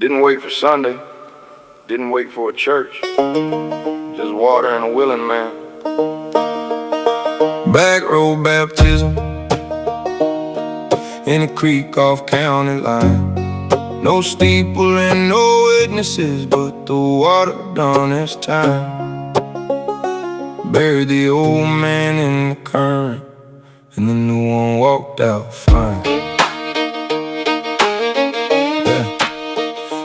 Didn't wait for Sunday, didn't wait for a church, just water and a willing man. Backroad Baptism in a creek off county line. No steeple and no witnesses, but the water done its time. Buried the old man in the current, and the new one walked out fine.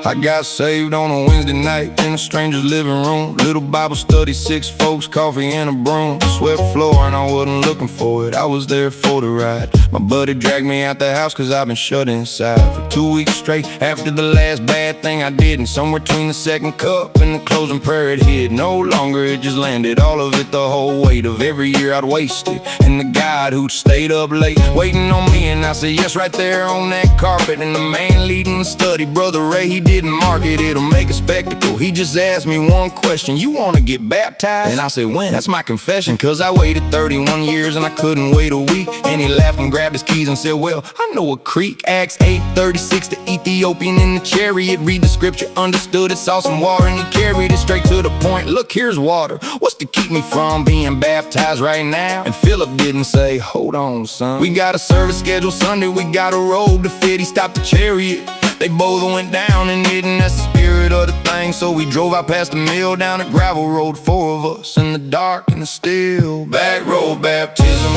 I got saved on a Wednesday night in a stranger's living room. Little Bible study, 6 folks, coffee and a broom. Swept floor and I wasn't looking for it, I was there for the ride. My buddy dragged me out the house cause I've been shut inside for 2 weeks straight after the last bad thing I did. And somewhere between the second cup and the closing prayer it hit. No longer it just landed, all of it, the whole weight of every year I'd wasted. And the God who'd stayed up late waiting on me, and I said yes right there on that carpet. And the man leading the study, Brother Ray, he didn't mark it, it'll make a spectacle. He just asked me one question: you wanna get baptized? And I said, when? That's my confession, cause I waited 31 years and I couldn't wait a week. And he laughed and grabbed his keys and said, well, I know a creek. Acts 8:36, the Ethiopian in the chariot. Read the scripture, understood it, saw some water, and he carried it straight to the point. Look, here's water, what's to keep me from being baptized right now? And Philip didn't say, hold on son, we got a service scheduled Sunday, we got a robe to fit. He stopped the chariot, they both went down and hidden, that's the spirit of the thing. So we drove out past the mill down a gravel road, 4 of us in the dark and the still. Backroad Baptism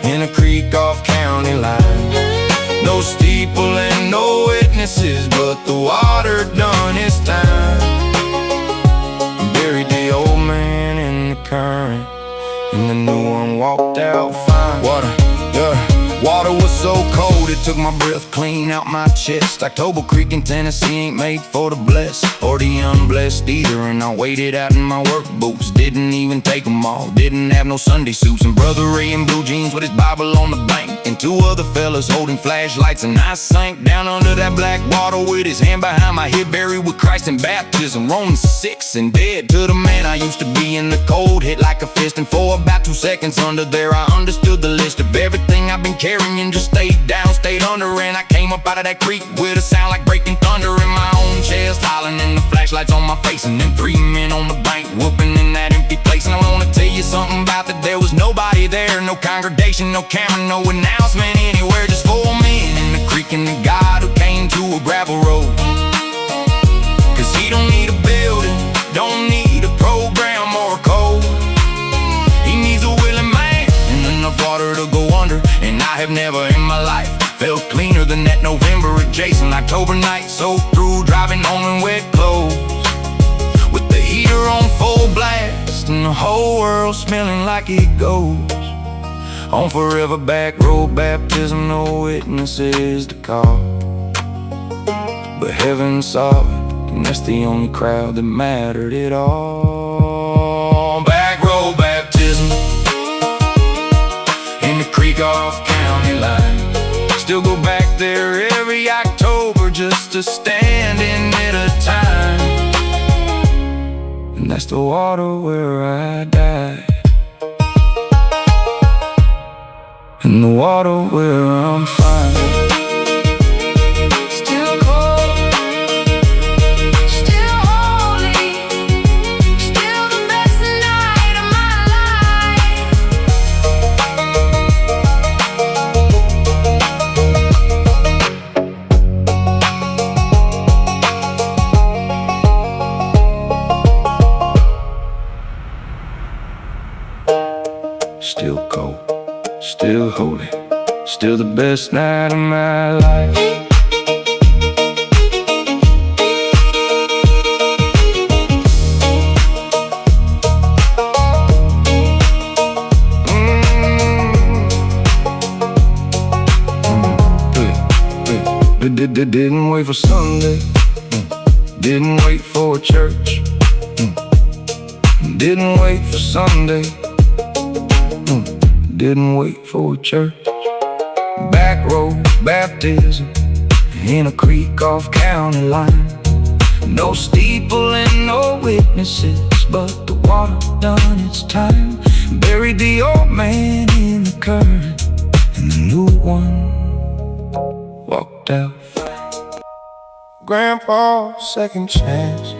in a creek off county line. No steeple and no witnesses, but the water done its time. Buried the old man in the current, and the new one walked out fine. Water, yeah. Water was so cold, it took my breath clean out my chest. October Creek in Tennessee ain't made for the blessed or the unblessed either. And I waited out in my work boots, didn't even take them all, didn't have no Sunday suits. And Brother Ray in blue jeans with his Bible on the bank, and 2 other fellas holding flashlights. And I sank down under that black water with his hand behind my head, buried with Christ in baptism. Romans 6, and dead to the man I used to be in the cold, hit like a fist. And for about 2 seconds under there I understood the list of everything I've been carrying. Just stayed down, stayed under, and I came up out of that creek with a sound like breaking thunder in my own chest, hollering, and the flashlights on my face. And then 3 men on the bank whooping in that empty place. And I wanna tell you something about that, there was nobody there, no congregation, no camera, no announcement anywhere, just 4 men in the creek and the God who came to a gravel road. Cause he don't need a building, don't need a program or a code. He needs a willing man and enough water to go under. And I have never in my life felt cleaner than that November adjacent October night. So through driving home in wet clothes, with the heater on full blast, and the whole world smelling like it goes. On forever backroad baptism, no witnesses to call, but heaven saw it, and that's the only crowd that mattered at all. Backroad baptism in the creek off county line. Still go back there every October just to stand in it a time. And that's the water where I died, and the water where I'm fine. Still cold, still holy, still the best night of my life. Didn't wait for Sunday, didn't wait for a church, didn't wait for Sunday, didn't wait for a church. Backroad Baptism in a creek off county line. No steeple and no witnesses, but the water done its time. Buried the old man in the current, and the new one walked out. Grandpa's second chance.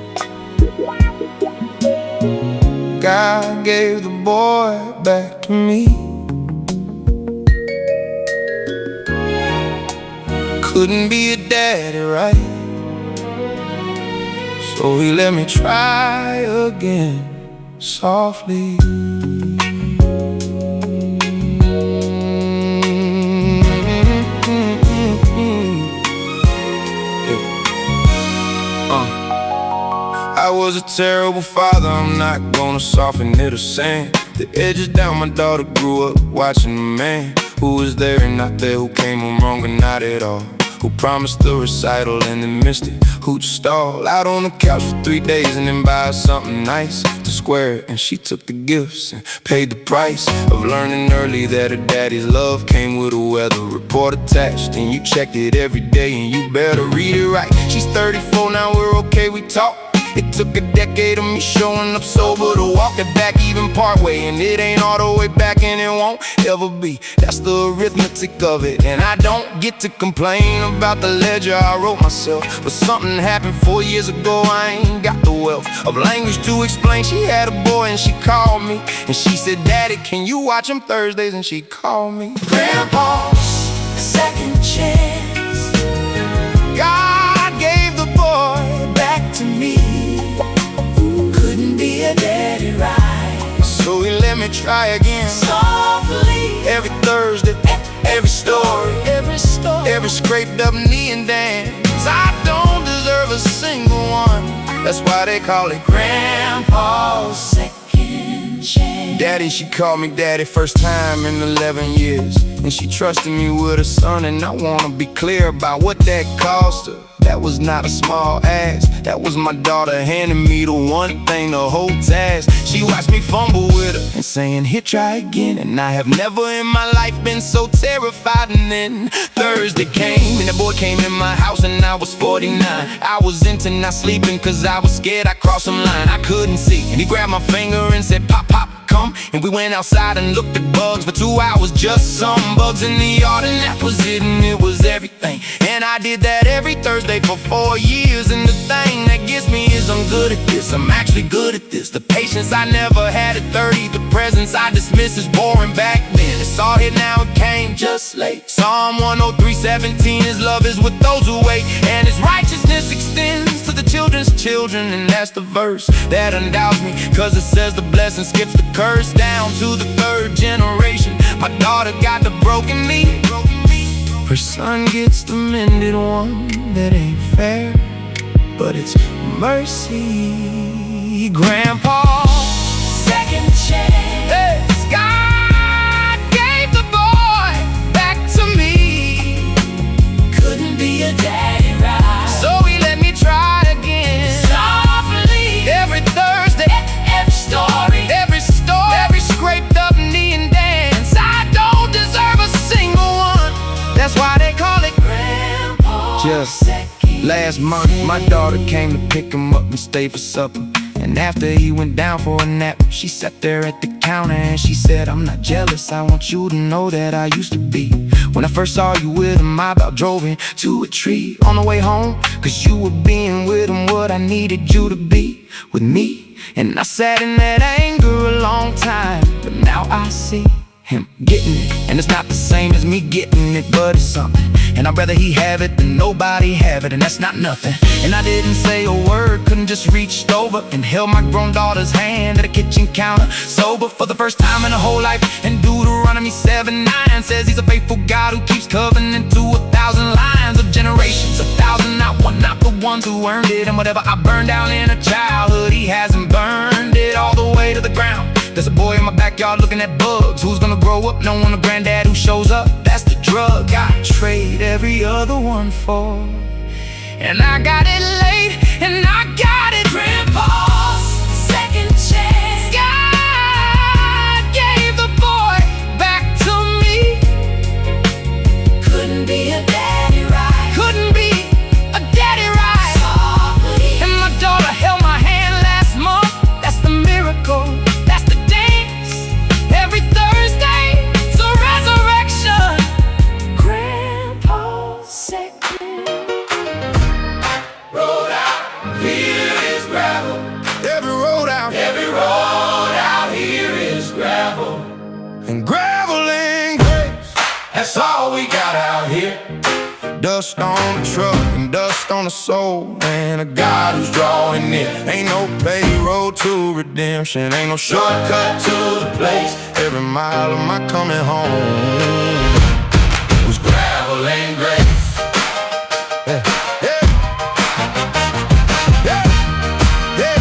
God gave the boy back to me. Couldn't be a daddy, right? So he let me try again, softly. I was a terrible father, I'm not gonna soften it or sand the edges down. My daughter grew up watching a man who was there and not there, who came home wrong and not at all, who promised the recital and then missed it, who'd stall out on the couch for 3 days and then buy her something nice to square it. And she took the gifts and paid the price of learning early that her daddy's love came with a weather report attached, and you checked it every day and you better read it right. She's 34 now, we're okay, we talk. It took a decade of me showing up sober to walk it back even part way, and it ain't all the way back and it won't ever be. That's the arithmetic of it, and I don't get to complain about the ledger I wrote myself. But something happened 4 years ago, I ain't got the wealth of language to explain. She had a boy and she called me and she said, "Daddy, can you watch him Thursdays?" And she called me Grandpa's second chance. God gave the boy back to me. Couldn't be a daddy, right? So he let me try again, softly. Every Thursday, every story, every scraped up knee and dance. I don't deserve a single one. That's why they call it Grandpa's second chance. Daddy, she called me daddy first time in 11 years, and she trusted me with her son. And I wanna be clear about what that cost her. That was not a small ask. That was my daughter handing me the one thing, the whole task. She watched me fumble with her and saying, "Here, try again." And I have never in my life been so terrified. And then Thursday came and the boy came in my house and I was 49. I was into not sleeping cause I was scared I'd cross some line I couldn't see. And he grabbed my finger and said, "Pop, pop, come." And we went outside and looked at bugs for 2 hours, just some bugs in the yard, and that was it, and it was everything. And I did that every Thursday for 4 years. And the thing that gets me is I'm good at this, I'm actually good at this. The patience I never had at 30, the presence I dismiss is boring back then. It's all here now, it came just late. Psalm 103:17, his love is with those who wait, and his righteousness extends to the children's children. And that's the verse that undoubts me, cause it says the blessing skips the curse down to the 3rd generation. My daughter got the broken knee, her son gets the mended one. That ain't fair, but it's mercy. Grandpa's second chance. God gave the boy back to me. Couldn't be a daddy, right? So he let me try again, softly. Every Thursday, every story, every scraped up knee and dance. I don't deserve a single one. That's why they call it Grandpa's just last month, my daughter came to pick him up and stay for supper. And after he went down for a nap, she sat there at the counter and she said, "I'm not jealous, I want you to know that I used to be. When I first saw you with him, I about drove into a tree on the way home, cause you were being with him what I needed you to be with me." And I sat in that anger a long time, but now I see him getting it. And it's not the same as me getting it, but it's something. And I'd rather he have it than nobody have it, and that's not nothing. And I didn't say a word, couldn't just reached over and held my grown daughter's hand at a kitchen counter, sober for the first time in her whole life. And Deuteronomy 7:9 says he's a faithful God who keeps covenant to 1,000 lines of generations. 1,000, not one, not the ones who earned it. And whatever I burned down in her childhood, he hasn't burned it all the way to the ground. There's a boy in my backyard looking at bugs. Who's gonna grow up knowing a granddad who shows up? That's the drug I trade every other one for. And I got it late, and I got it. Grandpa's second chance. God gave the boy back to me. Couldn't be a daddy, right? Couldn't be a daddy, right? Softly. And my daughter held my hand last month. That's the miracle. Every Thursday, it's a resurrection. Grandpa's second. dust on the truck and dust on the soul. And a God who's drawing near. Ain't no paved road to redemption, ain't no shortcut to the place. Every mile of my coming home was gravel and grace. Yeah. Yeah. Yeah. Yeah.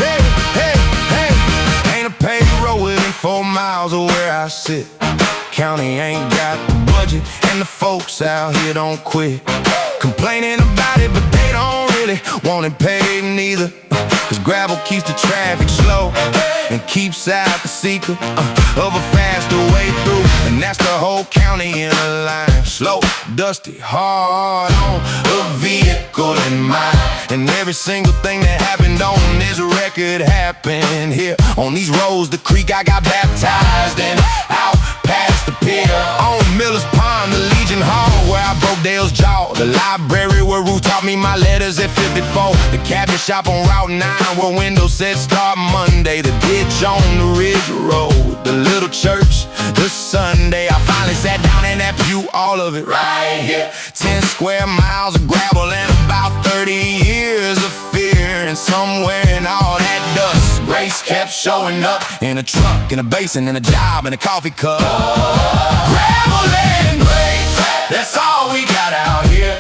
Hey, hey, hey. Ain't a paved road within 4 miles of where I sit. County ain't got the budget, and the folks out here don't quit complaining about it, but they don't really want it paid neither. Cause gravel keeps the traffic slow and keeps out the secret of a faster way through. And that's the whole county in a line. Slow, dusty, hard on a vehicle in mind. And every single thing that happened on this record happened here. On these roads, the creek I got baptized in, out past the pier, on Miller's Pond, the Legion Hall where I broke Dale's jaw, the library where Ruth taught me my letters at 54, the cabinet shop on Route 9 where windows said start Monday, the ditch on the Ridge Road, the little church, the Sunday I finally sat down in that pew, all of it right here. 10 square miles of gravel and about 30 years of fear. And somewhere in all that dust, grace kept showing up in a truck, in a basin, in a job, in a coffee cup. Gravel and grace, that's all we got out here.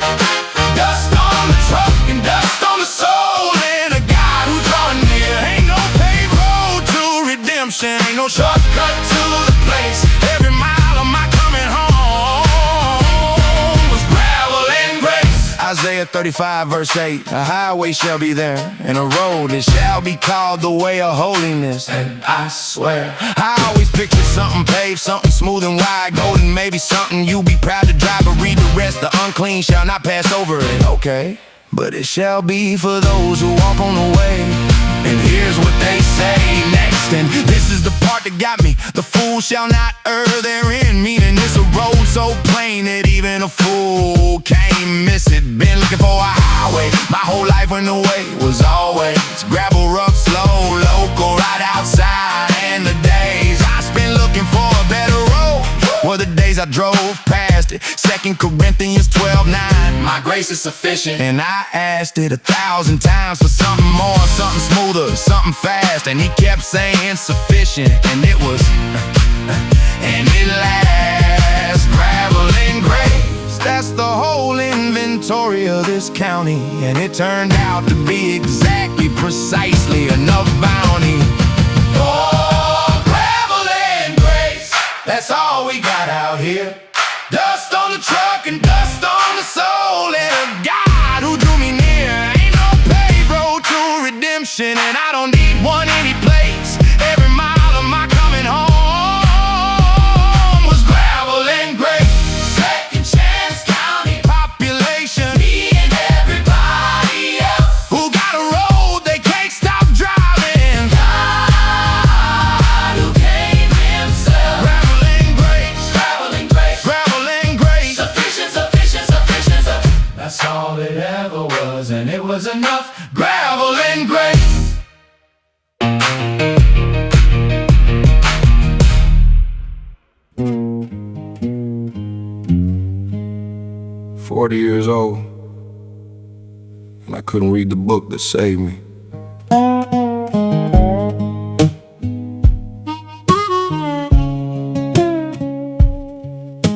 Dust on the truck and dust on the soul, and a God who's drawing near. Ain't no paved road to redemption, ain't no shortcut to the place. Every mile of my coming home was gravel and grace. Isaiah 35 verse 8, a highway shall be there, and a road that shall be called the way of holiness. And I swear, I always picture something paved, something smooth and wide, golden, maybe something you be proud to drive. But read the rest, the unclean shall not pass over it. Okay, but it shall be for those who walk on the way. And here's what they say next, and this is the part that got me. The fool shall not err therein, meaning it's a road so plain that even a fool can't miss it. Been looking for a highway my whole life when the way was always gravel, rough, slow, local, right outside. And the days I spent looking for a better road were the days I drove past it. 2 Corinthians 12:9, my grace is sufficient. And I asked it 1,000 times for something more, something smoother, something fast. And he kept saying sufficient, and it was, and it lasts. Gravel and grace, that's the whole inventory of this county. And it turned out to be exactly, precisely enough bounty for gravel and grace. That's all we got out here. Dust on the truck and dust on the soul, and a God who drew me near. Ain't no paved road to redemption, and I don't need one any place. Every mile of my coming home was gravel and grace. Second chance county population, me and everybody else who got a road they can't stop driving. God who came himself. Gravel and grace, gravel and grace, gravel and grace. Sufficient, sufficient, sufficient, that's all it ever was, and it was enough. Gravel and grace. 40 years old, and I couldn't read the book that saved me.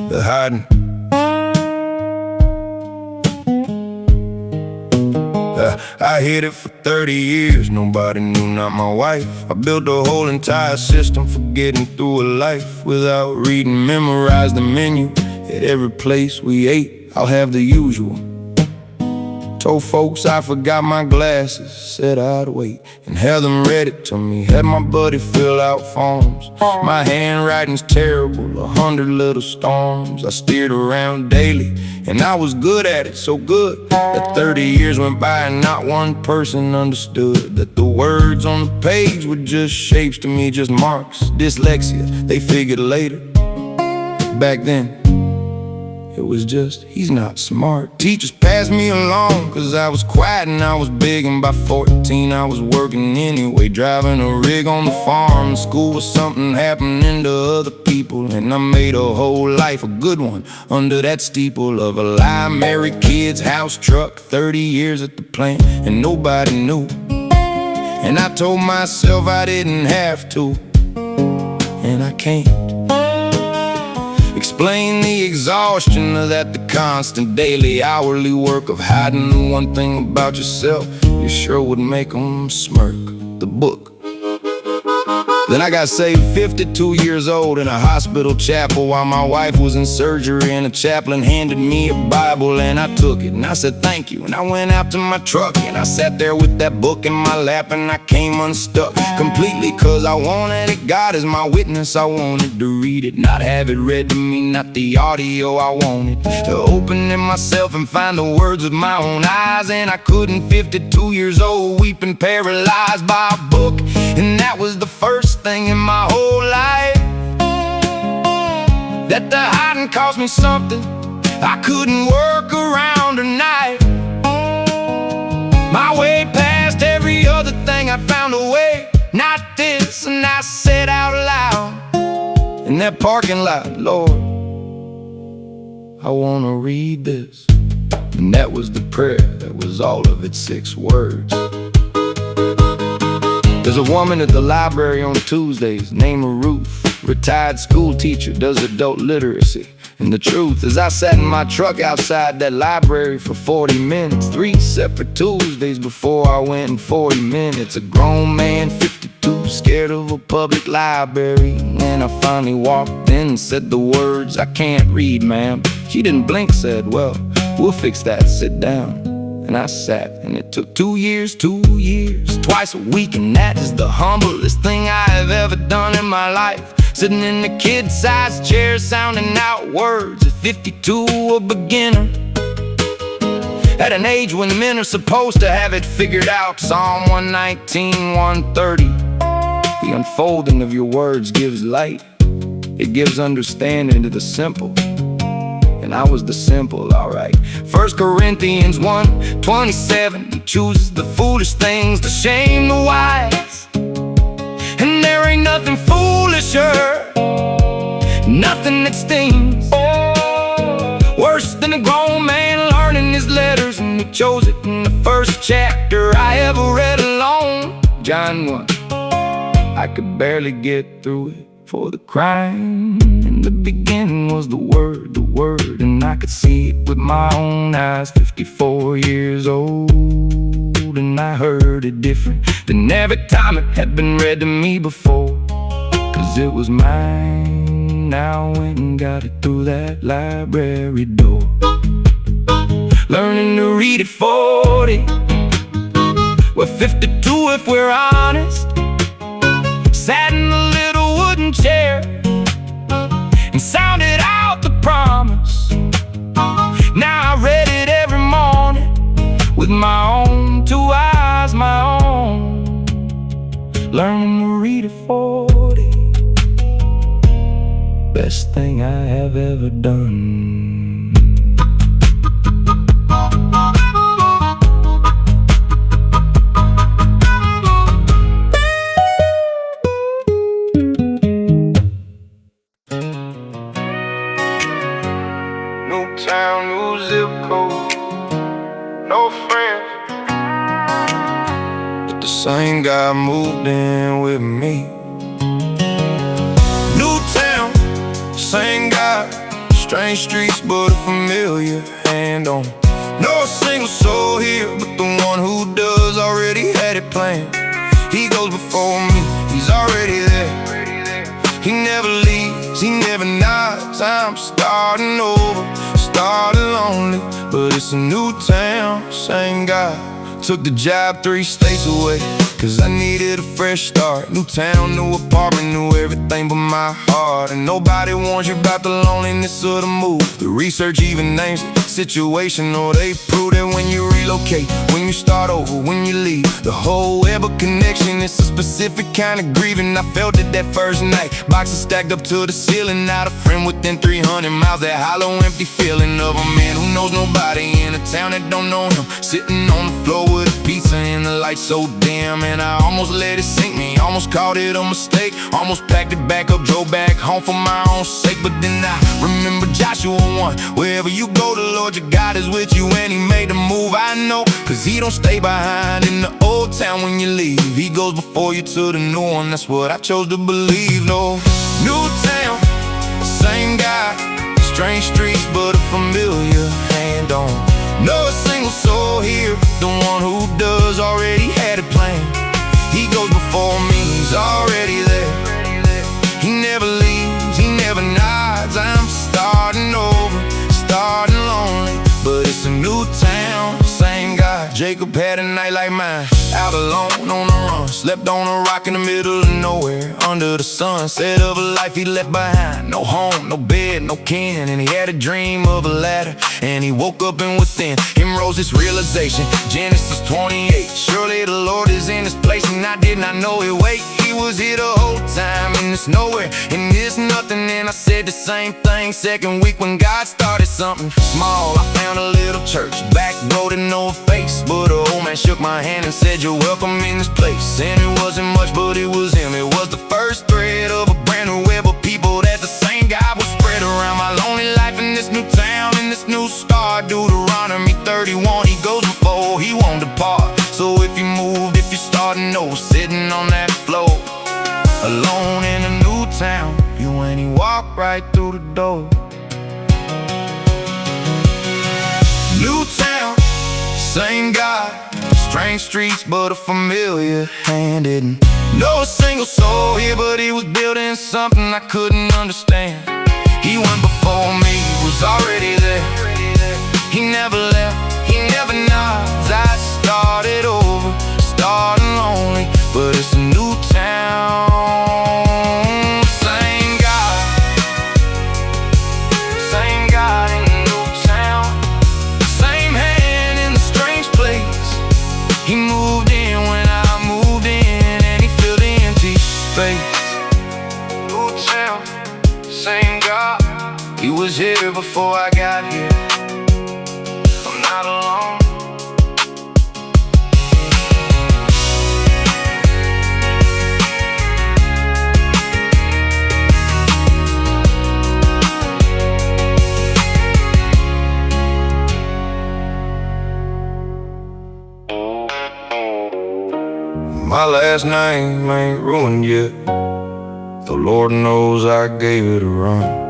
The hiding. I hid it for 30 years, nobody knew, not my wife. I built a whole entire system for getting through a life without reading, memorized the menu. At every place we ate, I'll have the usual. Told folks I forgot my glasses, said I'd wait, and had them read it to me. Had my buddy fill out forms. My handwriting's terrible, 100 little storms. I steered around daily, and I was good at it, so good that 30 years went by and not one person understood that the words on the page were just shapes to me, just marks. Dyslexia, they figured later. Back then, it was just, he's not smart. Teachers passed me along, cause I was quiet and I was big. And by 14 I was working anyway, driving a rig on the farm. School was something happening to other people, and I made a whole life a good one under that steeple of a lie. Married, kids, house, truck, 30 years at the plant, and nobody knew. And I told myself I didn't have to, and I can't explain the exhaustion of that, the constant daily hourly work of hiding the one thing about yourself you sure would make them smirk. The book. Then I got saved 52 years old in a hospital chapel while my wife was in surgery, and a chaplain handed me a Bible and I took it and I said thank you, and I went out to my truck and I sat there with that book in my lap and I came unstuck completely, cause I wanted it. God is my witness, I wanted to read it, not have it read to me, not the audio. I wanted to open it myself and find the words with my own eyes, and I couldn't. 52 years old, weeping, paralyzed by a book, and that was the first thing in my whole life that the hiding cost me something I couldn't work around tonight. My way past every other thing, I found a way, not this. And I said out loud in that parking lot, Lord, I wanna read this. And that was the prayer, that was all of its 6 words. There's a woman at the library on Tuesdays named Ruth, retired school teacher, does adult literacy. And the truth is I sat in my truck outside that library for 40 minutes, 3 separate Tuesdays before I went in 40 minutes. A grown man, 52, scared of a public library. And I finally walked in and said the words, I can't read, ma'am. She didn't blink, said, well, we'll fix that, sit down. And I sat, and it took 2 years, twice a week. And that is the humblest thing I have ever done in my life. Sitting in the kid-sized chair, sounding out words. At 52, a beginner, at an age when men are supposed to have it figured out. Psalm 119, 130. The unfolding of your words gives light. It gives understanding to the simple. And I was the simple, alright. 1 Corinthians 1:27. He chooses the foolish things to shame the wise. And there ain't nothing foolisher, nothing that stings worse than a grown man learning his letters. And he chose it in the first chapter I ever read alone, John 1. I could barely get through it for the crime. In the beginning was the word, and I could see it with my own eyes. 54 years old, and I heard it different than every time it had been read to me before. Cause it was mine, now I went and got it through that library door. Learning to read at 40, we're 52 if we're honest. Sat in a little wooden chair and sounded out the promise. Now I read it every morning with my own 2 eyes, my own. Learning to read at 40, best thing I have ever done. Town, new zip code, no friends, but the same guy moved in with me. New town, same guy, strange streets but a familiar hand on. No single soul here, but the one who does already had it planned. He goes before me, he's already there. He never leaves, he never nods. I'm starting over, started lonely, but it's a new town, same guy. Took the job 3 states away, cause I needed a fresh start. New town, new apartment, knew everything but my heart. And nobody warns you about the loneliness of the move. The research even names it situational. They prove that when you realize relocate, when you start over, when you leave. The whole ever connection, it's a specific kind of grieving. I felt it that first night, boxes stacked up to the ceiling. Not a friend within 300 miles, that hollow empty feeling of a man who knows nobody in a town that don't know him. Sitting on the floor with a pizza and the light so dim, and I almost let it sink me, almost called it a mistake. Almost packed it back up, drove back home for my own sake. But then I remember Joshua 1, wherever you go, the Lord your God is with you, and he made the move, I know, cause he don't stay behind in the old town when you leave. He goes before you to the new one, that's what I chose to believe. No, new town, same guy, strange streets but a familiar hand on. No single soul here, the one who does already had it planned. He goes before me, he's already there. He never leaves, he never nods. I'm starting over, starting lonely, but it's a new town, same guy. Jacob had a night like mine, out alone on the run, slept on a rock in the middle of nowhere, under the sunset of a life he left behind. No home, no bed, no kin, and he had a dream of a ladder, and he woke up and within him rose this realization. Genesis 28, surely the Lord is in this place, and I did not know it. Wait, he was here the whole time, and it's nowhere, and it's nothing. And I said the same thing second week when God started something small. I found a little church, backroad and no face, but an old man shook my hand and said, you're welcome in this place. And it wasn't much, but it was him. It was the first thread of a brand new web of people that the same God was spread around my lonely life in this new town, in this new star. Deuteronomy 31, he goes before, he won't depart. So if you moved, if you're starting over, sitting on that floor, alone in a new town, you ain't he walk right through the door. New town, same God, strange streets but a familiar hand. Didn't know a single soul here, but he was building something I couldn't understand. He went before me, was already there. He never left, he never nods. I started over, starting lonely, but it's a new town, same God, same God in the new town, same hand in the strange place. He moved in when I moved in, and he filled the empty space. New town, same God, he was here before I got here. I'm not alone. My last name ain't ruined yet, the Lord knows I gave it a run.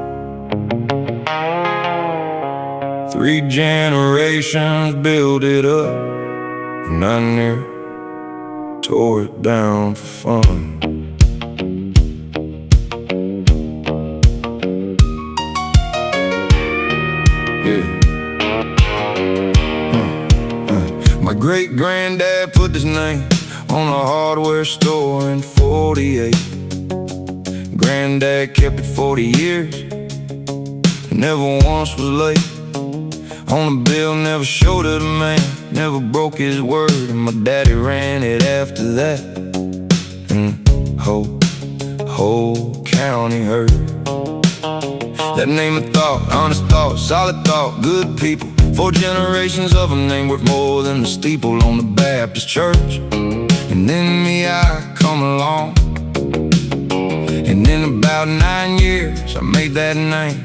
3 generations built it up, and I near tore it down for fun. My great-granddad put this name on a hardware store in 48. Granddad kept it 40 years, never once was late. On the bill, never showed it a man, never broke his word, and my daddy ran it after that. And whole county heard that name of thought, honest thought, solid thought, good people. 4 generations of a name worth more than the steeple on the Baptist church. And then me, I come along, and in about 9 years I made that name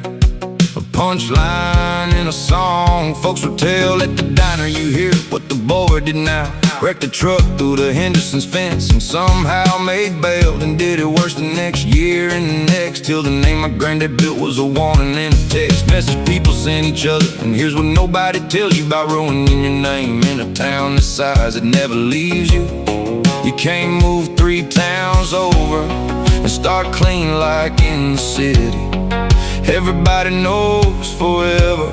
a punchline in a song. Folks would tell at the diner, you hear what the boy did now. Wrecked the truck through the Henderson's fence and somehow made bail, and did it worse the next year and the next, till the name my granddad built was a warning and a text message people send each other. And here's what nobody tells you about ruining your name in a town this size. It never leaves you. You can't move 3 towns over and start clean like in the city. Everybody knows forever,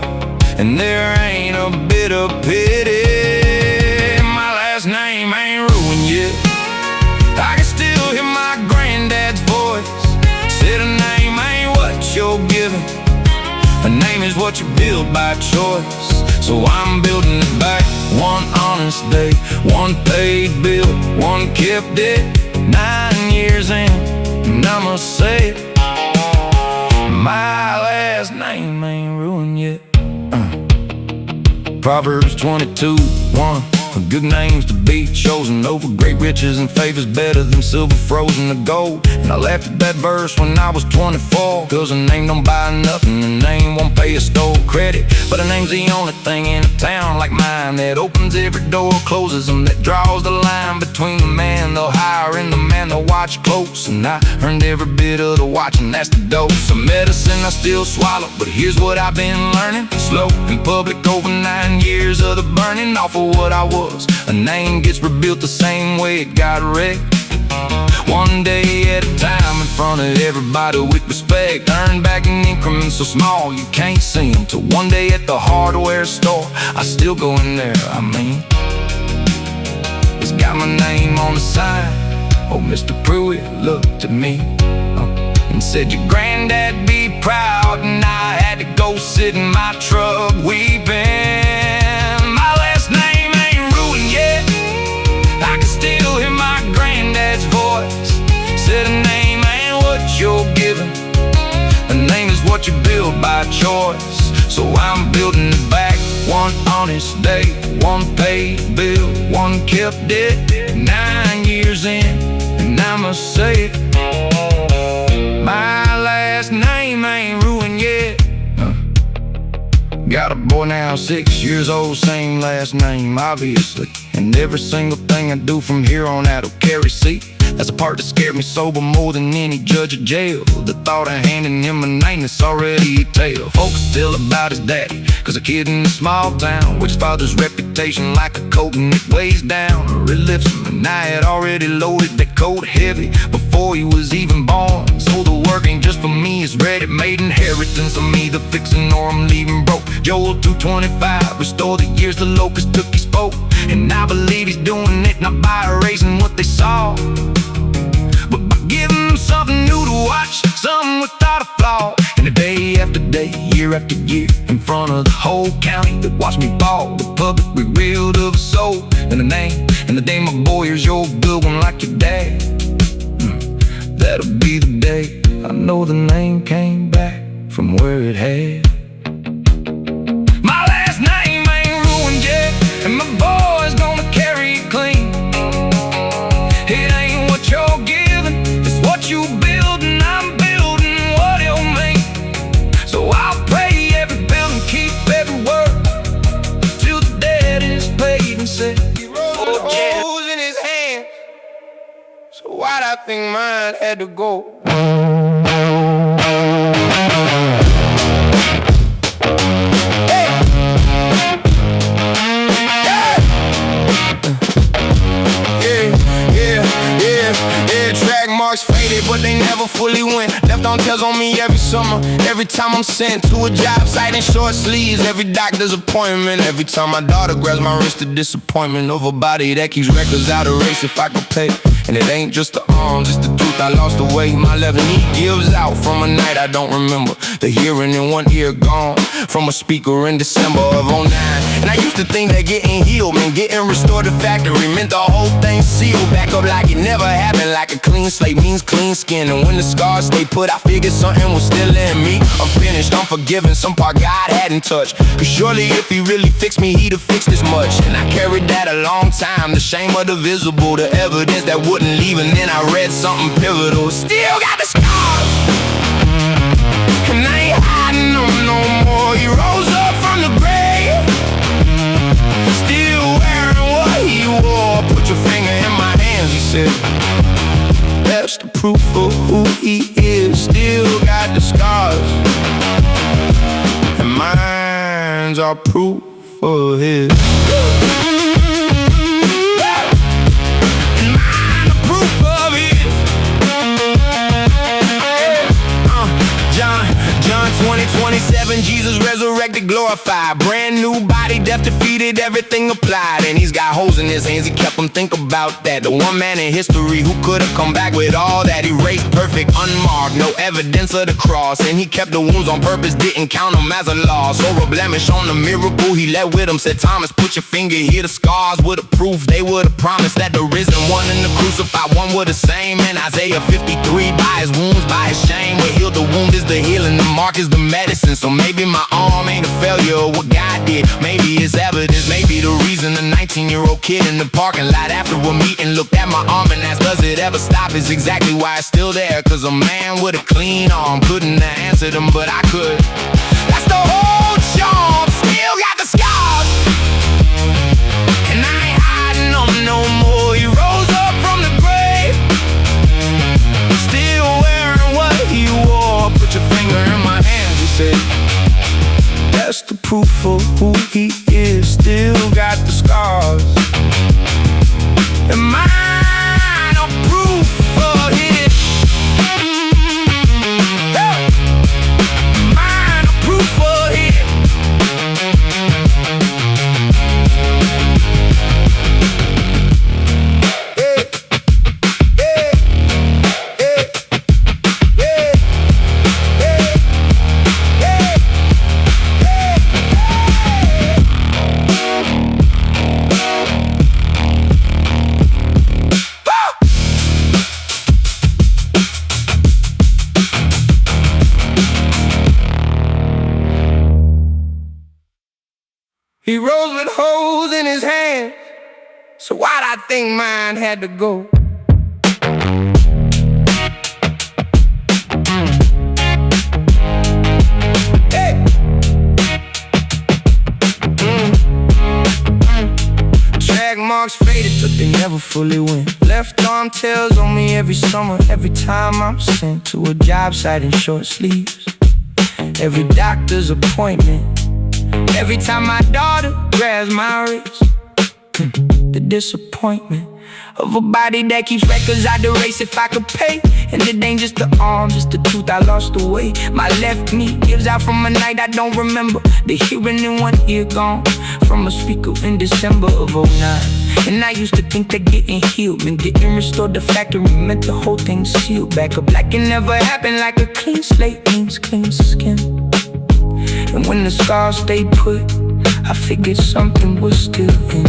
and there ain't a bit of pity. My last name ain't ruined yet, I can still hear my granddad's voice. Said a name ain't what you're given, a name is what you build by choice. So I'm building it back, one paid bill, one kept it. 9 years in, and I'ma say it, my last name ain't ruined yet. Proverbs 22:1. A good name's to be chosen over great riches and favors better than silver frozen to gold. And I laughed at that verse when I was 24, cause a name don't buy nothing, a name won't pay a store credit. But a name's the only thing in a town like mine that opens every door, closes them, that draws the line between the man they'll hire and the man they'll watch close. And I earned every bit of the watch, and that's the dose of medicine I still swallow. But here's what I've been learning, slow in public over 9 years of the burning off of what I was. A name gets rebuilt the same way it got wrecked, one day at a time, in front of everybody with respect. Earned back in increments so small you can't see them, till one day at the hardware store I still go in there. I mean, it's got my name on the sign. Oh, Mr. Pruitt looked at me and said, your granddad be proud. And I had to go sit in my truck weeping. My last name ain't ruined yet, I can still hear my granddad's voice. Said a name ain't what you're given, a name is what you build by choice. So I'm building it back, one honest day, one paid bill, one kept it. 9 years in, and I'ma say it, my last name ain't ruined yet. Got a boy now, 6 years old, same last name, obviously. And every single thing I do from here on out will carry seat. That's the part that scared me sober more than any judge or jail, the thought of handing him a name that's already a tale. Folks tell about his daddy, cause a kid in a small town, which his father's reputation like a coat and it weighs down or it lifts him. And I had already loaded that coat heavy before he was even born. So the work ain't just for me, it's ready-made inheritance. I'm either fixing or I'm leaving broke. Joel 2:25, restore the years the locust took, he spoke. And I believe he's doing it not by erasing what they saw, but by giving them something new to watch, something without a flaw. And the day after day, year after year, in front of the whole county that watched me ball, the public revealed of a soul and a name. And the day my boy hears your good one like your dad, that'll be the day I know the name came back from where it had. My last name ain't ruined yet, and my boy's gonna carry it clean. It ain't what you're giving, it's what you build, and I'm building what it'll mean. So I'll pay every bill and keep every word till the debt is paid and said. He wrote O's in his hand, so why'd I think mine had to go? Faded, but they never fully went. Left on tells on me every summer, every time I'm sent to a job site in short sleeves, every doctor's appointment, every time my daughter grabs my wrist, a disappointment of a body that keeps records out of race if I could pay. And it ain't just the arms, it's the truth, I lost the weight. My left knee gives out from a night I don't remember, the hearing in one ear gone from a speaker in December of '09. And I used to think that getting healed meant getting restored to factory, meant the whole thing sealed back up like it never happened, like a clean slate means clean skin. And when the scars stay put, I figured something was still in me. I'm finished, I'm forgiven, some part God hadn't touched, cause surely if he really fixed me, he'd have fixed this much. And I carried that a long time, the shame of the visible, the evidence that wouldn't leave. And then I read something pivotal, still got the scars, and I ain't hiding them no more. He rose up from the grave, still wearing what he wore. Put your finger in my hands, he said, that's the proof of who he is. Still got the scars, and mines are proof of his. John 20:27, Jesus resurrected resurrected, glorified. Brand new body, death defeated, everything applied. And he's got holes in his hands, he kept them, think about that. The one man in history who could have come back with all that. Erased, perfect, unmarked, no evidence of the cross. And he kept the wounds on purpose, didn't count them as a loss. Or a blemish on the miracle he left with him. Said, Thomas, put your finger here, the scars would have proof. They would have promised that the risen one and the crucified one were the same. And Isaiah 53, by his wounds, by his shame, what healed the wound is the healing, the mark is the medicine. So maybe my arm ain't a failure of what God did. Maybe it's evidence, maybe the reason a 19-year-old kid in the parking lot after a meeting looked at my arm and asked, does it ever stop? Is exactly why it's still there. Cause a man with a clean arm couldn't have answered him, but I could. That's the whole charm, still got the scars, and I ain't hiding them no more. He rose up from the grave, still wearing what he wore. Put your finger in my hand, he said. That's the proof of who he is, still got the scars. And mine are proof of his. Mine are proof of his. He rose with holes in his hands, so why'd I think mine had to go? Hey. Track marks faded, but they never fully went. Left arm tells on me every summer, every time I'm sent to a job site in short sleeves. Every doctor's appointment, every time my daughter grabs my wrist. The disappointment of a body that keeps records I'd erase if I could pay. And it ain't just the arm, just the tooth I lost away. My left knee gives out from a night I don't remember. The hearing in one ear gone from a speaker in December of '09. And I used to think that getting healed meant getting restored to factory, meant the whole thing sealed back up like it never happened. Like a clean slate means clean skin. And when the scars stayed put, I figured something was still in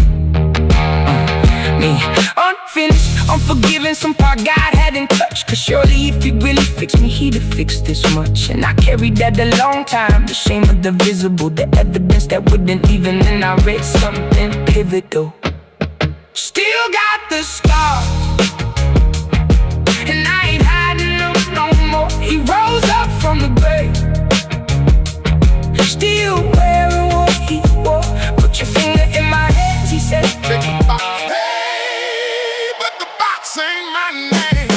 me. Unfinished, unforgiven, some part God hadn't touched. Cause surely if he really fixed me, he'd have fixed this much. And I carried that a long time, the shame of the visible, the evidence that wouldn't even. Then I read something pivotal. Still got the scars, and I ain't hiding them no more. He rose up from the grave, still wearing what he wore. Put your finger in my hands, he said. Check the box. Hey, but the box ain't my name.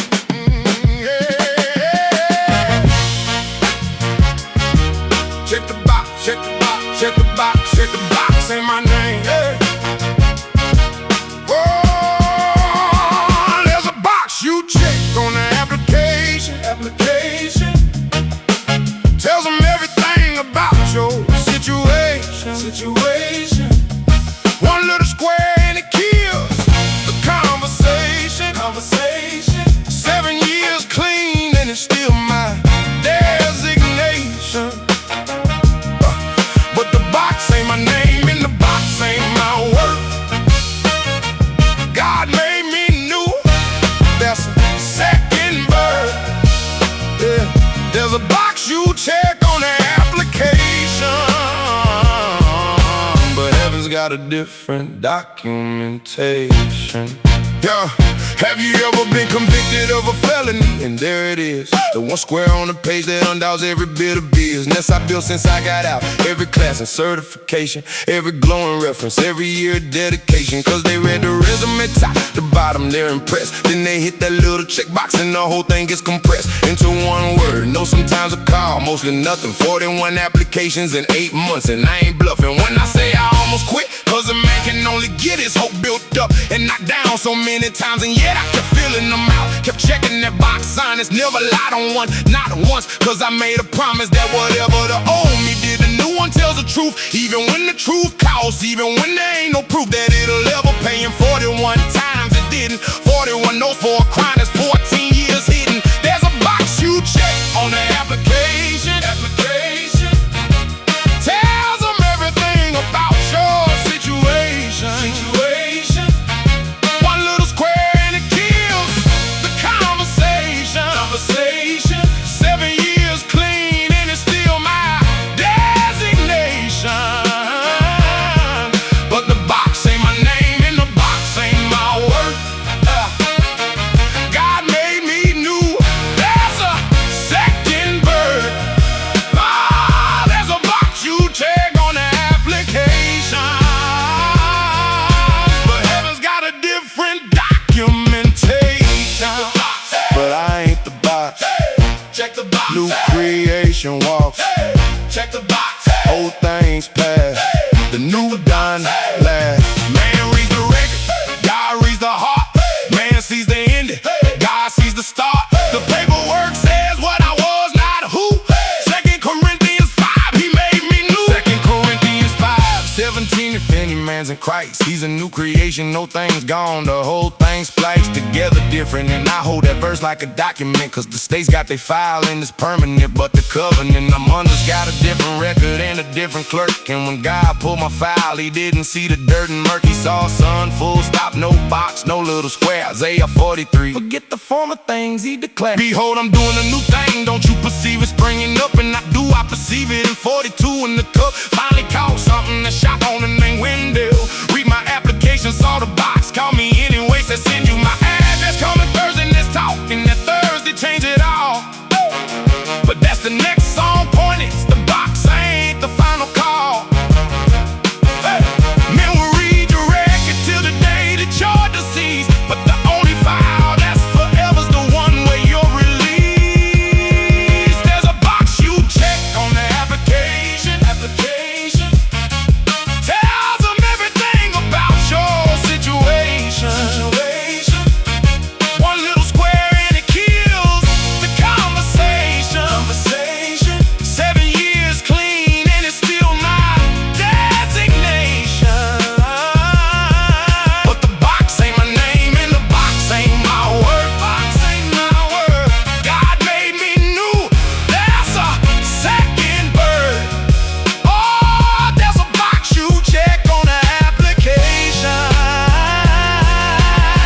Yeah. Check the box, check the box, check the box, check the box ain't my name. Yeah. Oh, there's a box you check on the application. Tells them everything about your situation. One little square and it kills the conversation. 7 years clean and it's still my designation. But the box ain't my name and the box ain't my worth. God made me new, that's a second birth. Yeah. There's a box you check on the application, got a different documentation. Yeah. Have you ever been convicted of a felony? And there it is, the one square on the page that undoes every bit of business I built since I got out. Every class and certification, every glowing reference, every year dedication. Cause they read the resume top to bottom, they're impressed. Then they hit that little checkbox and the whole thing gets compressed into one word. No, sometimes a call, mostly nothing. 41 applications in 8 months, and I ain't bluffing when I say I almost quit. Cause a man can only get his hope built up and knocked down so many times, and yet I kept filling them out. Kept checking that box sign, it's never lied on one, not once. Cause I made a promise that whatever the old me did, the new one tells the truth, even when the truth costs, even when there ain't no proof that it'll ever pay. And 41 times it didn't. 41 notes for a crime that's 14 years hidden. There's a box you check on the application. Tells them everything about your situation. One little square and it kills the conversation. 7 years clean and it's still my designation. But the box ain't my name and the box ain't my worth. God made me new. There's a second birth. There's a box you check on the application. But heaven's got a different documentation. But I ain't the box. Check the box. New creation walks. Check the box. Old things past. The new done last. Man reads the record. God reads the heart. Man sees the ending. God sees the start. The paperwork says what I was, not who. 2 Corinthians 5, he made me new. 2 Corinthians 5:17. If any man's in Christ, he's a new creation. No thing's gone, the whole thing spliced together different. And I hold that verse like a document, cause the states got their file and it's permanent. But the covenant I'm under's got a different record and a different clerk. And when God pulled my file, he didn't see the dirt and murk. He saw sun, full stop, no box, no little square. Isaiah 43. Forget the former things he declared. Behold, I'm doing a new thing, don't you perceive it springing up? And I perceive it. In 42 in the cup, finally caught something that shot on the name Wendell. Read my application, saw the box, call me anyway, said send you my address. Coming Thursday, let's talk. And that Thursday change it all. But that's the next song point, it's the box, ain't the final call. Men will read your record till the day that you're deceased. But the only file that's forever's the one where you're released. There's a box you check on the application. Tells them everything about your situation. One little square and it kills the conversation. 7 years clean and it's still my designation. But the box ain't my name and the box ain't my worth. God made me new. There's a second birth. Oh, there's a box you check on the application.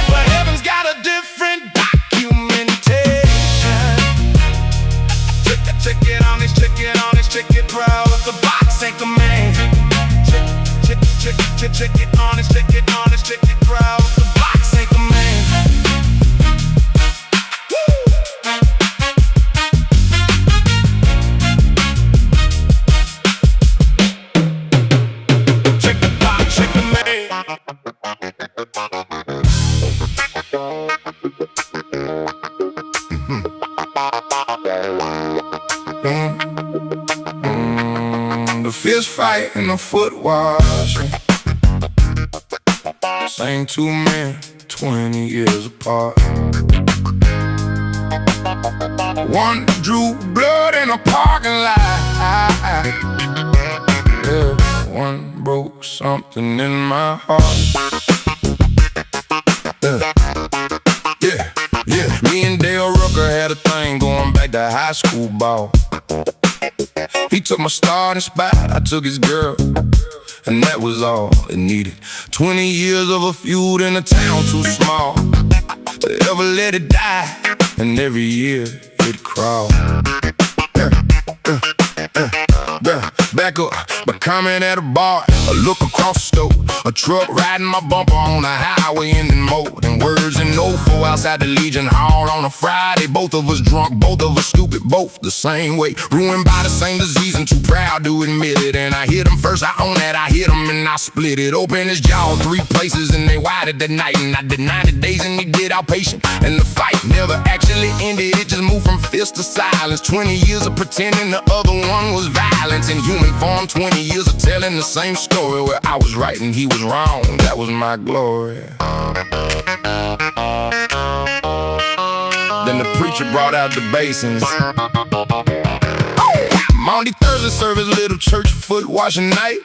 But heaven's got a different documentation. Check it on this, check it proud. The box ain't the man. Check it on this, check it proud. The box ain't the man. Woo! Check the box, check the man. The fist fight and the foot washing. Same two men, 20 years apart. One drew blood in a parking lot. Yeah, one broke something in my heart. Yeah. Me and Dale Rucker had a thing going back to high school ball. He took my starting spot, I took his girl, and that was all it needed. 20 years of a feud in a town too small to ever let it die, and every year it crawled. Back up, but comment at a bar, a look across the store, a truck riding my bumper on the highway and then mowed. And words in no four outside the Legion Hall on a Friday. Both of us drunk, both of us stupid, both the same way. Ruined by the same disease and too proud to admit it. And I hit him first, I own that, I hit him and I split it. Open his jaw 3 places and they wired that night. And I did 90 days and he did outpatient. And the fight never actually ended, it just moved from fist to silence. 20 years of pretending the other one was violence. In human form, 20 years of telling the same story, where I was right and he was wrong, that was my glory. Then the preacher brought out the basins. Maundy Thursday service, little church foot washing night.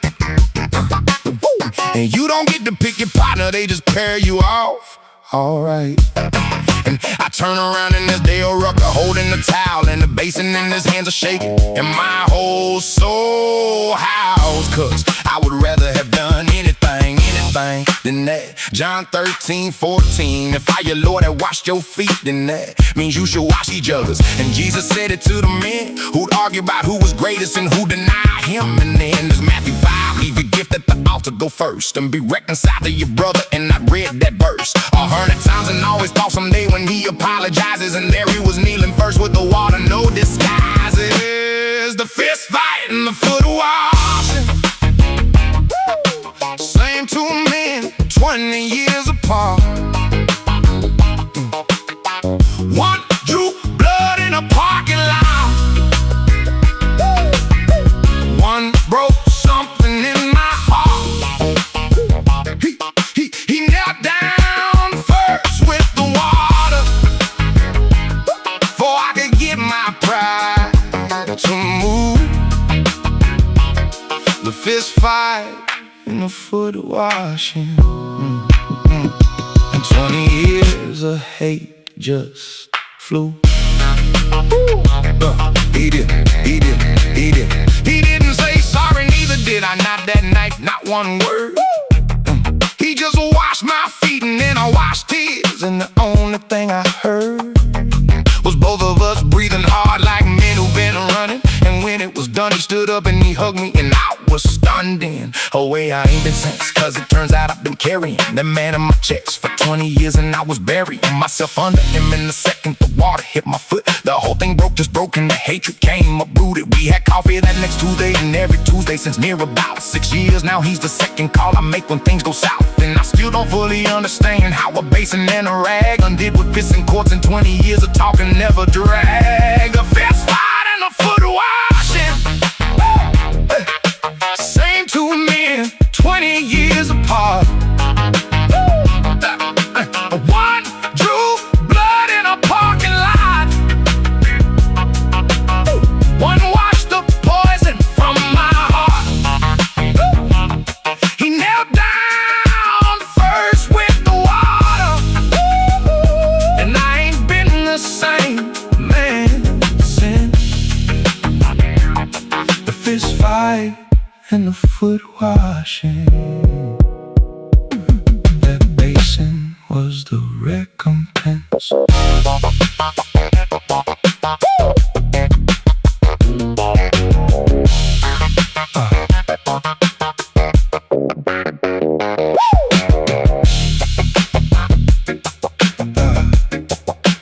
And you don't get to pick your partner, they just pair you off. Alright. And I turn around and there's Dale Rucker holding the towel, and the basin in his hands are shaking, and my whole soul howls, 'cause I would rather have done anything than that. John 13:14, if I, your Lord, had washed your feet, then that means you should wash each other's. And Jesus said it to the men who'd argue about who was greatest and who denied him. And then there's Matthew 5, leave your gift at the altar, go first and be reconciled to your brother. And I read that verse 100 times and always thought someday when he apologizes, and there he was kneeling first with the water, no disguises. The fist fight and the foot washing, same two men, 20 years apart. One drew blood in a parking lot, one broke something in my heart. He knelt down first with the water, before I could get my pride to move. The fist fight and the foot washing, and 20 years of hate just flew. He didn't say sorry, neither did I, not that night, not one word. He just washed my feet and then I washed his, and the only thing I heard was both of us breathing hard like men who've been running. And when it was done, he stood up and he hugged me, and I was stunned in a way I ain't been since. 'Cause it turns out I've been carrying the man in my chest for 20 years, and I was burying myself under him. In the second the water hit my foot, the whole thing just broke, and the hatred came uprooted. We had coffee that next Tuesday, and every Tuesday since near about 6 years now, he's the second call I make when things go south. And I still don't fully understand how a basin and a rag undid with fists and courts, and 20 years of talking never drag. A fist fight and a foot washing, same two men, 20 years apart. One drew blood in a parking lot, one washed the poison from my heart. He knelt down first with the water, and I ain't been the same man since. The fist fight and the foot washing, that basin was the recompense.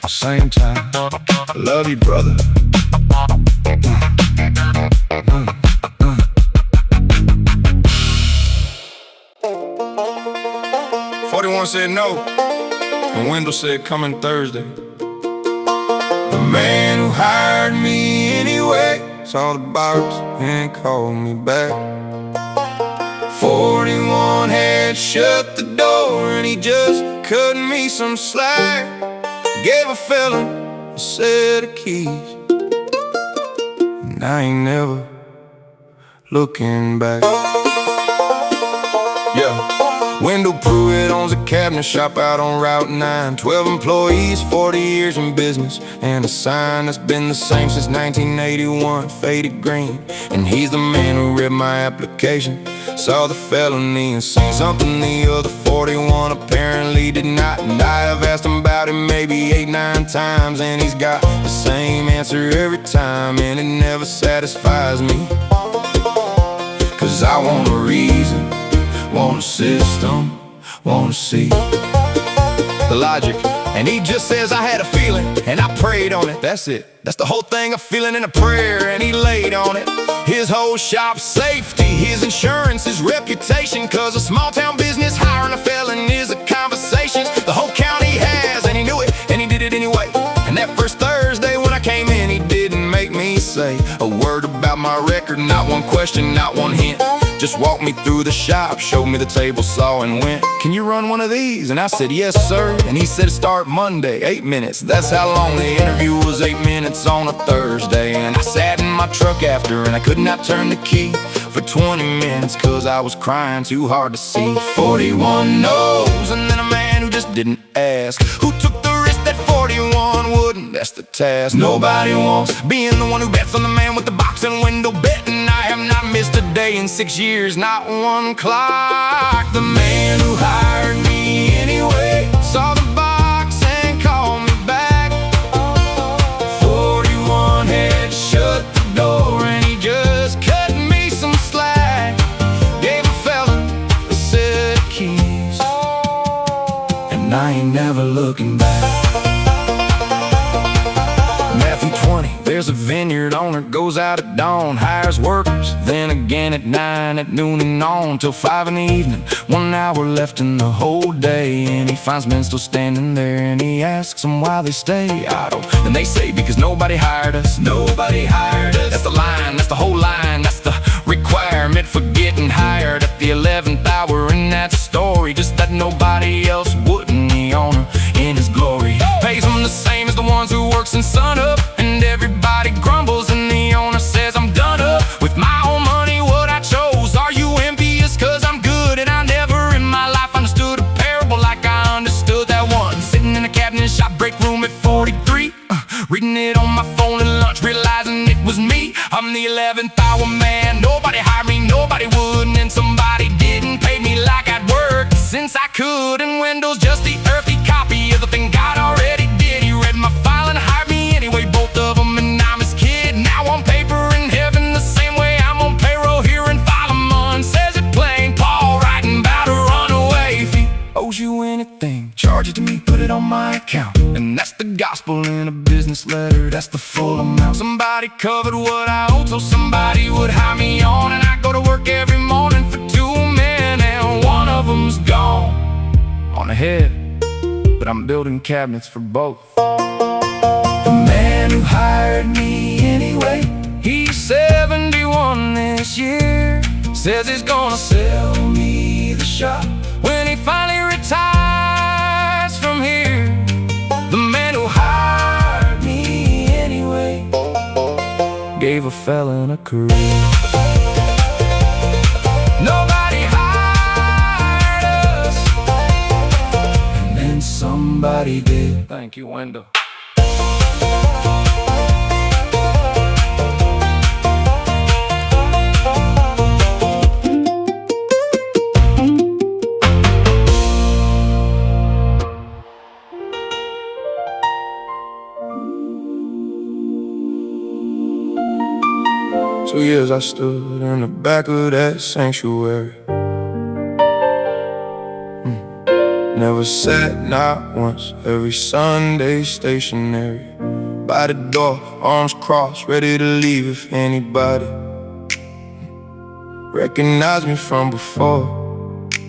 Same time, I love you, brother. 41 said no, and Wendell said coming Thursday. The man who hired me anyway saw the box and called me back. 41 had shut the door, and he just cut me some slack. Gave a fella a set of keys, and I ain't never looking back. Yeah. Wendell Pruitt owns a cabinet shop out on Route 9. 12 employees, 40 years in business, and a sign that's been the same since 1981, faded green. And he's the man who read my application, saw the felony, and seen something the other 41 apparently did not. And I have asked him about it maybe 8-9 times, and he's got the same answer every time, and it never satisfies me. 'Cause I want a reason, want a system, want to see the logic. And he just says I had a feeling, and I prayed on it. That's it, that's the whole thing, a feeling and a prayer, and he laid on it. His whole shop's safety, his insurance, his reputation. 'Cause a small town business hiring a felon is a conversation the whole county has, and he knew it, and he did it anyway. And that first Thursday when I came in, he didn't make me say a word about my record, not one question, not one hint. just walked me through the shop, showed me the table saw and went, "Can you run one of these?" And I said, "Yes, sir." And he said, "Start Monday, 8 minutes." That's how long the interview was, 8 minutes on a Thursday. And I sat in my truck after, and I could not turn the key for 20 minutes, cause I was crying too hard to see. 41 no's, and then a man who just didn't ask, who took the risk that 41 wouldn't. That's the task. Nobody wants being the one who bets on the man with the box and window bet. And I have not missed a day in 6 years, not one clock. The man who hired me anyway saw the box and called me back. 41 had shut the door, and he just cut me some slack. Gave a fella a set of keys, and I ain't never looking back. Matthew 20, there's a vineyard owner, goes out at dawn, hires workers, then again at 9, at noon and on, till 5 in the evening. 1 hour left in the whole day, and he finds men still standing there, and he asks them why they stay idle. And they say, because nobody hired us. Nobody hired us. That's the line, that's the whole line, that's the requirement for getting hired at the 11th hour. And that story, just that nobody else wouldn't. The owner in his glory pays them the same as the ones who work since sun up. And everybody grumbles, and the owner says, "I'm done up with my own money, what I chose. Are you envious? Cause I'm good, and I never in my life understood a parable like I understood that one." Sitting in a cabinet shop break room at 43, reading it on my phone at lunch, realizing it was me. I'm the 11th hour man. Nobody hired me, nobody would, and somebody didn't pay me like I'd worked since I could. And Windows just the earthy copy of the thing God already did. He read my file and hired me anyway, both of them, and I'm his kid. Now on paper in heaven the same way I'm on payroll here in Philemon. Says it plain, Paul writing about a runaway. If he owes you anything, charge it to me, put it on my account. And that's the gospel in a business letter, that's the full amount. Somebody covered what I owed, so somebody would hire me on. And I go to work every morning for 2 men, and one of them's gone on ahead, but I'm building cabinets for both. The man who hired me anyway, he's 71 this year, says he's gonna sell me the shop when he finally retires from here. The man who hired me anyway gave a fella a career. Nobody hired us, and then somebody did. Thank you, Wendell. For years I stood in the back of that sanctuary. Never sat, not once, every Sunday stationary. By the door, arms crossed, ready to leave if anybody recognized me from before.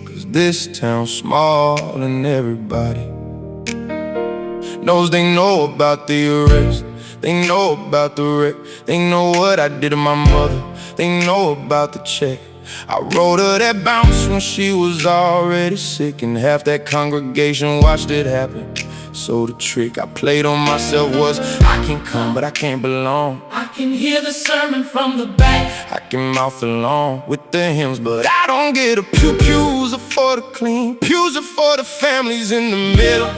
Cause this town's small and everybody knows they know about the arrest. They know about the wreck. They know what I did to my mother. They know about the check I wrote her that bounce when she was already sick, and half that congregation watched it happen. So the trick I played on myself was, I can come but I can't belong. I can hear the sermon from the back. I can mouth along with the hymns, but I don't get a pew. Pews are for the clean, pews are for the families in the middle,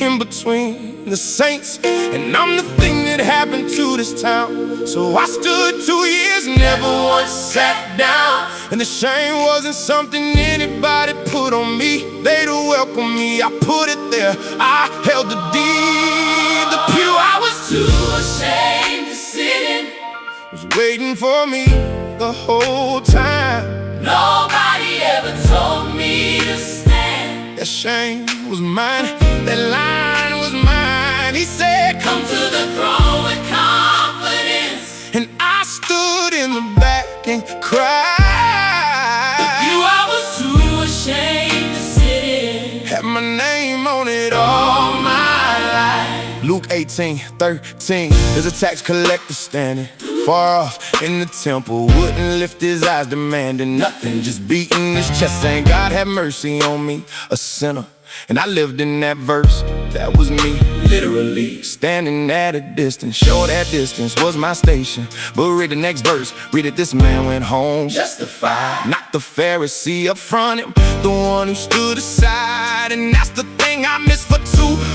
in between the saints. And I'm the thing that happened to this town. So I stood 2 years, never once sat down. And the shame wasn't something anybody put on me. They'd welcome me, I put it there, I held the deed. The pew I was Too ashamed to sit in was waiting for me the whole time. Nobody ever told me to stand. That shame was mine, that line was mine. He said, come to the throne with confidence. And I stood in the back and cried. The pew I was too ashamed to sit in had my name on it all my life. Luke 18:13, there's a tax collector standing Far off in the temple, wouldn't lift his eyes, demanding nothing, just beating his chest, saying, God have mercy on me, a sinner. And I lived in that verse, that was me, literally standing at a distance. Sure, that distance was my station. But read the next verse, read it, this man went home justified. Not the Pharisee up front, the one who stood aside. And that's the thing I missed for 2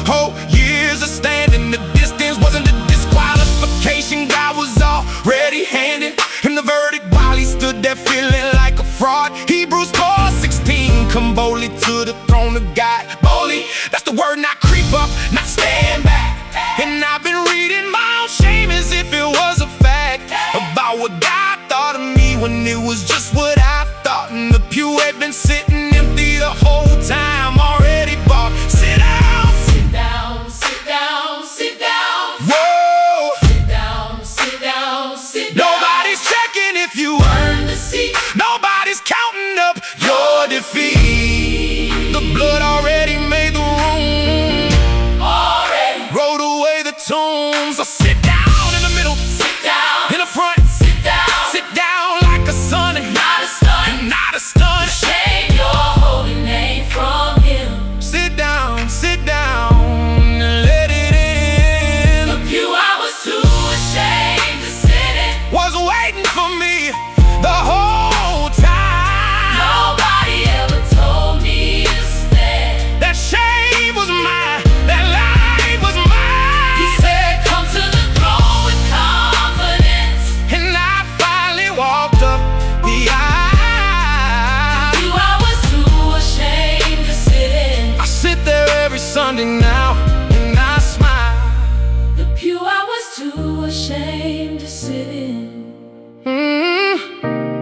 whole years of standing. The distance wasn't a disqualification, God was already handing him the verdict while he stood there feeling like a fraud. Hebrews 4:16, come boldly to the throne of God. Boldly, that's the word, not creep up, not stand back. And I've been reading my own shame as if it was a fact, about what God thought of me when it was just what I thought. And the pew had been sitting empty the whole time, already bought. Sit down, Sit down, sit down, sit down. whoa. Sit down, sit down, sit down. Nobody's checking if you Earn the seat. nobody's counting up your defeat. The blood already made the room, Already. rolled away the tombs. So sit down in the middle, Sit down. in the front, Sit down. sit down like a son and Not a stunt. not a stunt. Shame your holy name from him. Sit down and let it in. The pew I was too ashamed to sit in. Was waiting for me the whole time. Nobody ever told me to stand. That shame was mine, that life was mine. He said, come to the throne with confidence. And I finally walked up the aisle. You I was too ashamed to sit in. I sit there every Sunday now, and I smile. The pew I was too ashamed to sit in.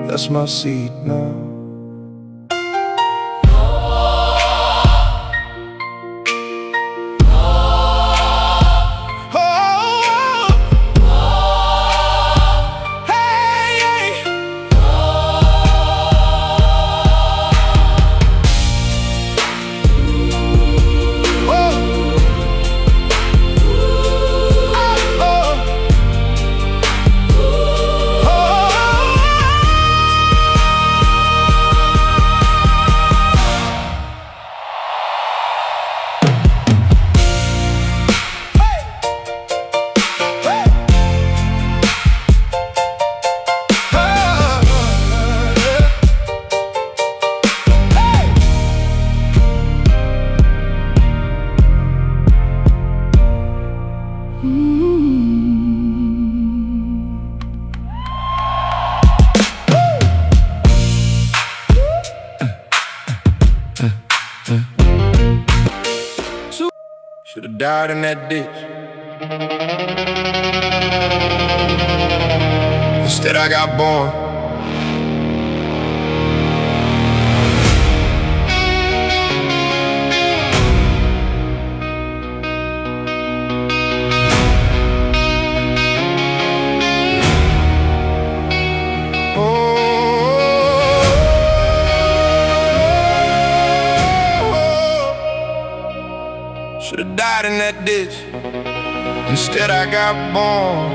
That's my seat now. Should've died in that ditch. Instead I got born. Should've died in that ditch. Instead I got born.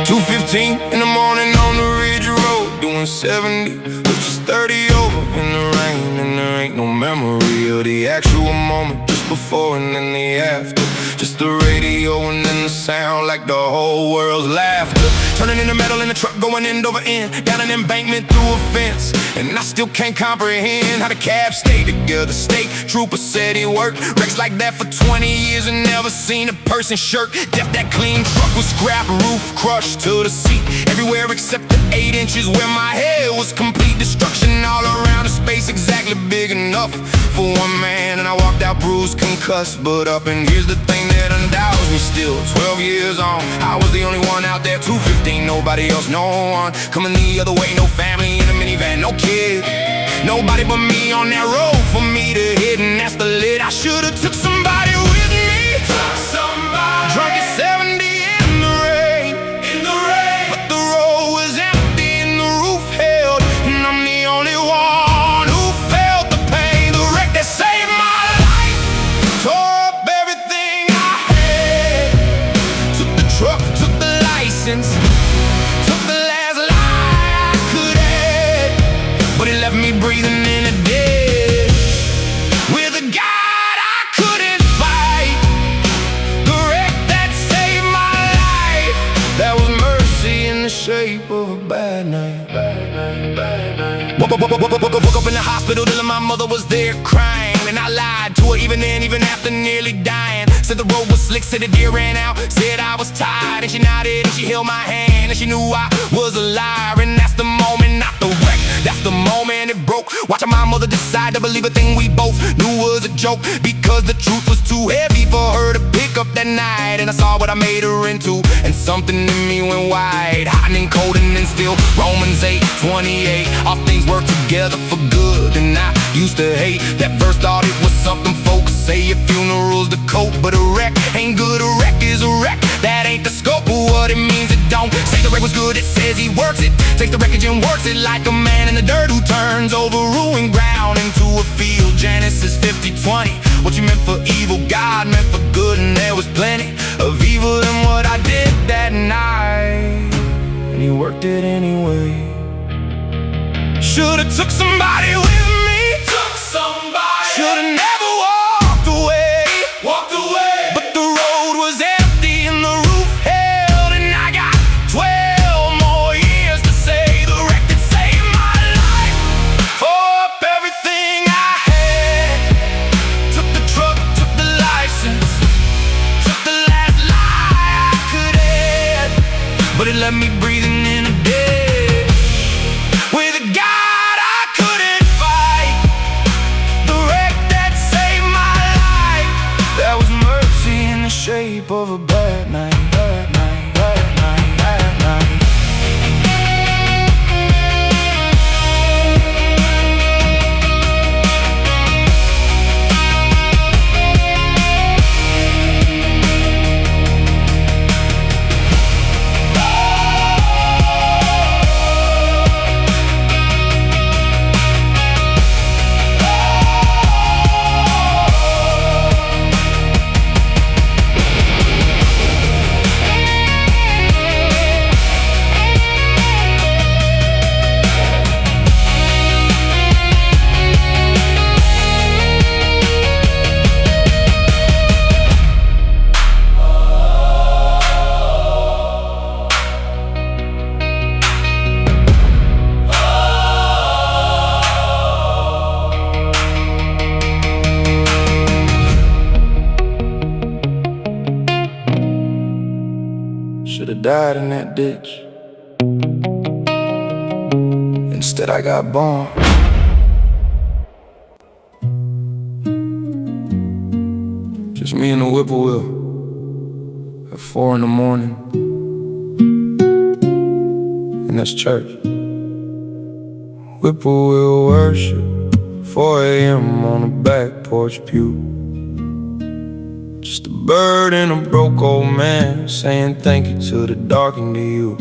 2:15 in the morning on the Ridge Road, doing 70, which is 30 over in the rain. And there ain't no memory of the actual moment, just before and then the after. Just the radio and then the sound like the whole world's laughter. Turning in the metal in the truck, going end over end, down an embankment through a fence. And I still can't comprehend how the cab stayed together. State trooper said he worked wrecks like that for 20 years and never seen a person shirk. Death, that clean truck was scrap, roof crushed to the seat. Everywhere except the 8 inches where my head was complete destruction. All around the space exactly big enough for one man. And I walked out bruised, concussed, but up. And here's the thing that undoubts me still, 12 years on, I was the only one out there. 2:15, nobody else, no one coming the other way. No family in a minivan, no kid, nobody but me on that road for me to hit. And that's the lid. I should've took somebody with me. Drunk at 70 in the rain, but the road was empty and the roof held. And I'm the only one who felt the pain. The wreck that saved my life tore up everything I had. Took the truck, took the lights, Woke up in the hospital, till my mother was there crying. And I lied to her even then, even after nearly dying. Said the road was slick, said the deer ran out. Said I was tired, and she nodded, and she held my hand, and she knew I was a liar. And that's the moment, not the wreck, that's the moment it broke. Watching my mother decide to believe a thing we both knew was a joke, because the truth was too heavy for her to pick up that night. And I saw what I made her into, and something in me went wide, hot and cold and then still. Romans 8:28, all things work together for good. And I used to hate that verse, thought it was something folks say. Your funeral's the coat, but a wreck ain't good, a wreck is a wreck. That ain't the scope of what it means. It don't say the wreck was good, it says he works it. Takes the wreckage and works it like a man in the dirt who turns over ruined ground into a field. Genesis 50:20, what you meant for evil, God meant for good. And there was plenty of evil in what I did that night, and he worked it anyway. Should've took somebody with me, took somebody. Should've never walked away, walked away. But the road was empty and the roof held, and I got 12 more years to say the wreck that saved my life. Up everything I had, took the truck, took the license, took the last lie I could add, but it let me breathing in a dead. With a God I couldn't fight, the wreck that saved my life. That was mercy in the shape of a bad night, bad night, bad night, bad night. Should've died in that ditch, instead I got born. Just me and the whippoorwill at 4 in the morning, and that's church. Whippoorwill worship, 4 a.m. on the back porch pew. Just a bird and a broke old man saying thank you to the dark and to you.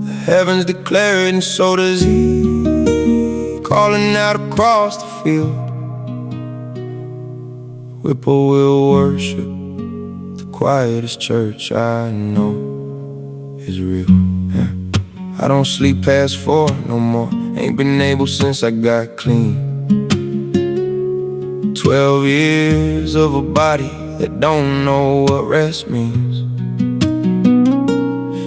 The heavens declare it and so does he, calling out across the field. Whippoorwill worship, the quietest church I know is real. Yeah. I don't sleep past 4 no more, ain't been able since I got clean. 12 years of a body that don't know what rest means.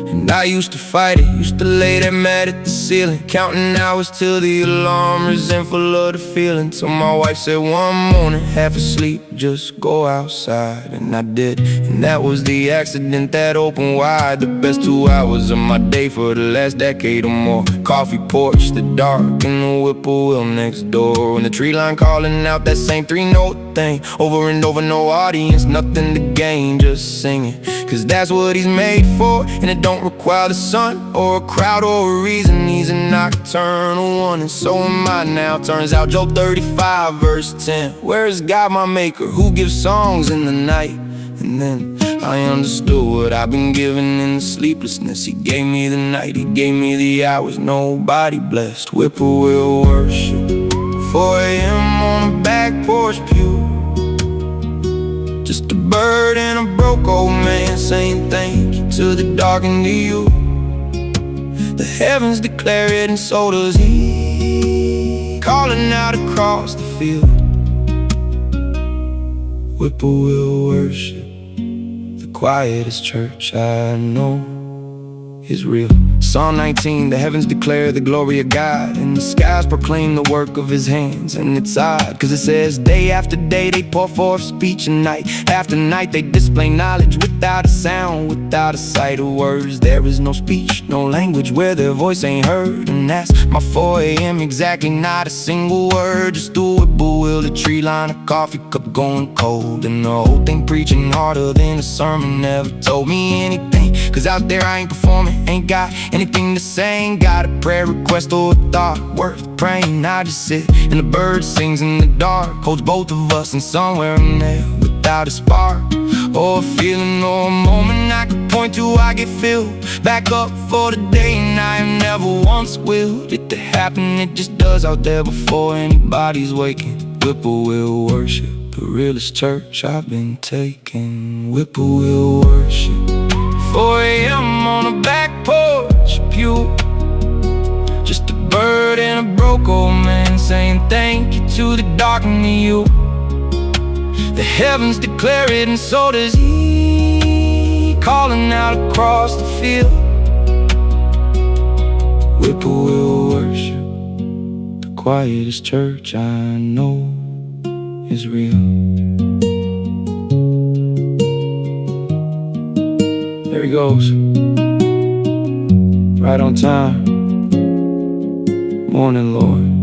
And I used to fight it, used to lay there mad at the ceiling, counting hours till the alarm, resentful of the feeling. Till my wife said one morning, half asleep, just go outside. And I did, and that was the accident that opened wide the best 2 hours of my day for the last decade or more. Coffee porch, the dark, and the whippoorwill next door, and the tree line calling out that same 3-note thing over and over, no audience, nothing to gain, just singing. Cause that's what he's made for, and it don't require the sun or a crowd or a reason. He's a nocturnal one, and so am I now. Turns out Job 35 verse 10, where is God my maker, who gives songs in the night? And then I understood what I've been given in the sleeplessness. He gave me the night, he gave me the hours nobody blessed. Whippoorwill worship, 4 a.m. on the back porch pew. Just a bird and a broke old man saying thank you to the dark and to you. The heavens declare it and so does he, calling out across the field. Whippoorwill worship, the quietest church I know is real. Psalm 19, the heavens declare the glory of God, and the skies proclaim the work of his hands. And it's odd, cause it says day after day they pour forth speech, and night after night they display knowledge. Without a sound, without a sight of words, there is no speech, no language where their voice ain't heard. And that's my 4 a.m. exactly, not a single word. Just a whippoorwill, a tree line, a coffee cup going cold, and the whole thing preaching harder than a sermon never told me anything. Cause out there I ain't performing, ain't got anything to say, ain't got a prayer request or a thought worth praying. I just sit and the bird sings in the dark, holds both of us, and somewhere in there, without a spark or a feeling or a moment I could point to, I get filled back up for the day. And I have never once willed it to happen, it just does out there before anybody's waking. Whippoorwill worship, the realest church I've been taking. Whippoorwill worship, 4 a.m. on a back porch pew, just a bird and a broke old man saying thank you to the dark and to you. The heavens declare it, and so does he, calling out across the field. Whippoorwill worship, the quietest church I know is real. There he goes, right on time. Morning, Lord.